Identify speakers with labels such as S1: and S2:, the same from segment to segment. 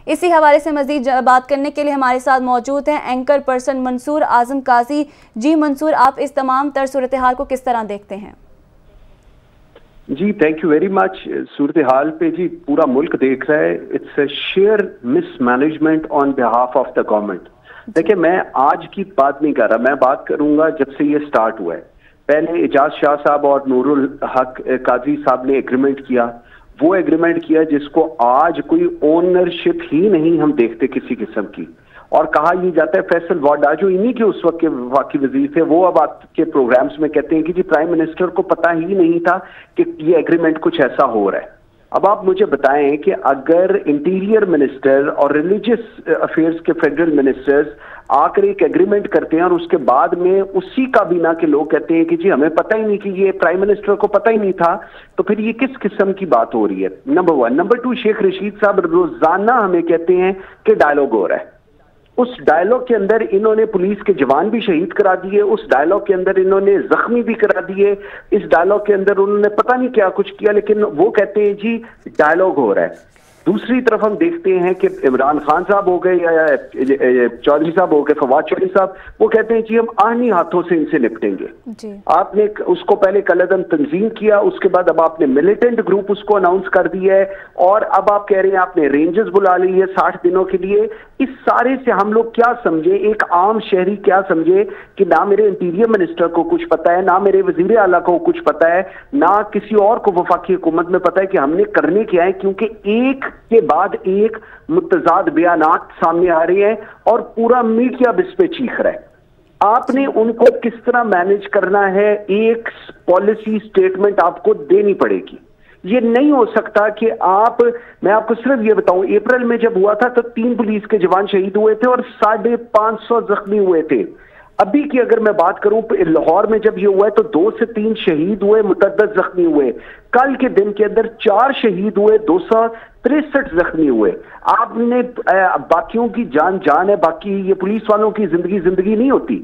S1: इसी हवाले से मजीद बात करने के लिए हमारे साथ मौजूद हैं एंकर पर्सन मंसूर आजम काजी। जी मंसूर, आप इस तमाम तर सूरत हाल को किस तरह देखते हैं?
S2: जी थैंक यू वेरी मच। सूरत हाल पे जी पूरा मुल्क देख रहा है। It's a share mismanagement on behalf of the government. देखिए, मैं आज की बात नहीं कर रहा, मैं बात करूंगा जब से ये स्टार्ट हुआ है। पहले एजाज शाह साहब और नूरुल हक काजी साहब ने एग्रीमेंट किया, वो एग्रीमेंट किया जिसको आज कोई ओनरशिप ही नहीं हम देखते किसी किस्म की। और कहा यह जाता है फैसल वाडा जो इन्हीं के उस वक्त के वफाकी वजीर थे, वो अब आपके प्रोग्राम्स में कहते हैं कि जी प्राइम मिनिस्टर को पता ही नहीं था कि ये एग्रीमेंट कुछ ऐसा हो रहा है। अब आप मुझे बताएं कि अगर इंटीरियर मिनिस्टर और रिलीजियस अफेयर्स के फेडरल मिनिस्टर्स आकर एक एग्रीमेंट करते हैं और उसके बाद में उसी काबीना के लोग कहते हैं कि जी हमें पता ही नहीं कि ये प्राइम मिनिस्टर को पता ही नहीं था, तो फिर ये किस किस्म की बात हो रही है? Number one. Number two, Sheikh Rashid साहब रोजाना हमें कहते हैं कि डायलॉग हो रहा है। उस डायलॉग के अंदर इन्होंने पुलिस के जवान भी शहीद करा दिए, उस डायलॉग के अंदर इन्होंने जख्मी भी करा दिए, इस डायलॉग के अंदर उन्होंने पता नहीं क्या कुछ किया, लेकिन वो कहते हैं जी डायलॉग हो रहा है। दूसरी तरफ हम देखते हैं कि इमरान खान साहब हो गए या चौधरी साहब हो गए, फवाद चौधरी साहब, वो कहते हैं जी हम आनी हाथों से इनसे निपटेंगे। आपने उसको पहले कलदम तंजीम किया, उसके बाद अब आपने मिलिटेंट ग्रुप उसको अनाउंस कर दिया है, और अब आप कह रहे हैं आपने रेंजर्स बुला ली है 60 दिनों के लिए। इस सारे से हम लोग क्या समझे, एक आम शहरी क्या समझे कि ना मेरे इंटीरियर मिनिस्टर को कुछ पता है, ना मेरे वजीर आला को कुछ पता है, ना किसी और को वफाकी हुकूमत में पता है कि हमने करने क्या है, क्योंकि एक के बाद एक मुतजाद बयानात सामने आ रहे हैं और पूरा मीडिया इस पे चीख रहा है। आपने उनको किस तरह मैनेज करना है, एक पॉलिसी स्टेटमेंट आपको देनी पड़ेगी। ये नहीं हो सकता कि मैं आपको सिर्फ ये बताऊं, अप्रैल में जब हुआ था तो 3 पुलिस के जवान शहीद हुए थे और 550 जख्मी हुए थे। अभी की अगर मैं बात करूं, लाहौर में जब ये हुआ है तो 2 से 3 शहीद हुए, मुतअद्दिद जख्मी हुए। कल के दिन के अंदर 4 शहीद हुए, 263 जख्मी हुए। आपने बाकियों की जान है, बाकी ये पुलिस वालों की जिंदगी नहीं होती।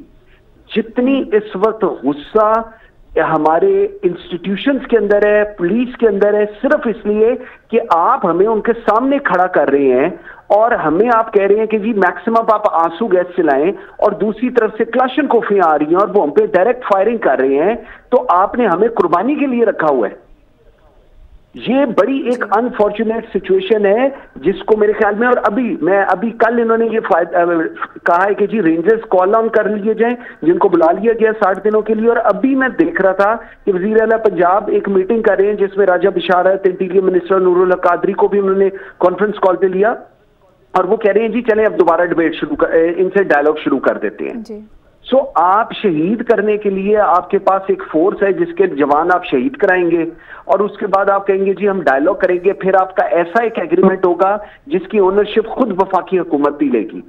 S2: जितनी इस वक्त गुस्सा हमारे इंस्टीट्यूशंस के अंदर है, पुलिस के अंदर है, सिर्फ इसलिए कि आप हमें उनके सामने खड़ा कर रहे हैं और हमें आप कह रहे हैं कि जी मैक्सिमम आप आंसू गैस चलाएं, और दूसरी तरफ से क्लाशनकोफियां आ रही हैं और वो हम पे डायरेक्ट फायरिंग कर रहे हैं, तो आपने हमें कुर्बानी के लिए रखा हुआ है। ये बड़ी एक अनफॉर्चुनेट सिचुएशन है जिसको मेरे ख्याल में, और अभी कल इन्होंने ये कहा है कि जी रेंजर्स कॉल ऑन कर लिए जाएं, जिनको बुला लिया गया 60 दिनों के लिए। और अभी मैं देख रहा था कि वजीर आला पंजाब एक मीटिंग कर रहे हैं जिसमें राजा बिशारत, इंटीरियर मिनिस्टर नूरुल हक कादरी को भी उन्होंने कॉन्फ्रेंस कॉल पे लिया, और वो कह रहे हैं जी चले अब दोबारा डिबेट इनसे डायलॉग शुरू कर देते हैं। सो आप शहीद करने के लिए आपके पास एक फोर्स है जिसके जवान आप शहीद कराएंगे, और उसके बाद आप कहेंगे जी हम डायलॉग करेंगे, फिर आपका ऐसा एक एग्रीमेंट होगा जिसकी ओनरशिप खुद वफाकी हुकूमत ही लेगी।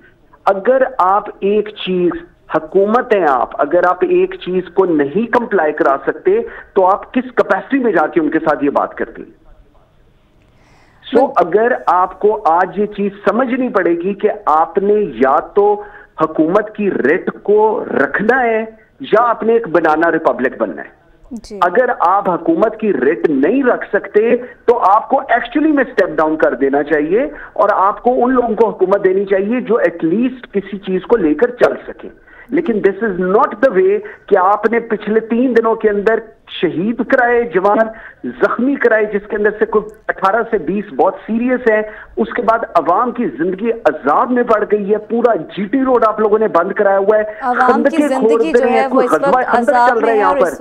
S2: अगर आप एक चीज हुकूमत है, अगर आप एक चीज को नहीं कंप्लाई करा सकते तो आप किस कैपेसिटी में जाके उनके साथ ये बात करते हैं? अगर आपको आज ये चीज समझनी पड़ेगी कि आपने या तो हुकूमत की रेट को रखना है या आपने एक बनाना रिपब्लिक बनना है। अगर आप हुकूमत की रेट नहीं रख सकते तो आपको एक्चुअली में स्टेप डाउन कर देना चाहिए, और आपको उन लोगों को हुकूमत देनी चाहिए जो एटलीस्ट किसी चीज को लेकर चल सके। लेकिन this is not the way कि आपने पिछले 3 दिनों के अंदर शहीद कराए जवान, जख्मी कराए, जिसके अंदर से कोई 18 से 20 बहुत सीरियस है। उसके बाद अवाम की जिंदगी अजाब में पड़ गई है। पूरा जीटी रोड आप लोगों ने बंद कराया हुआ है।
S1: अवाम की जिंदगी जो है वो इस वक्त अजाब में है और इस वक्त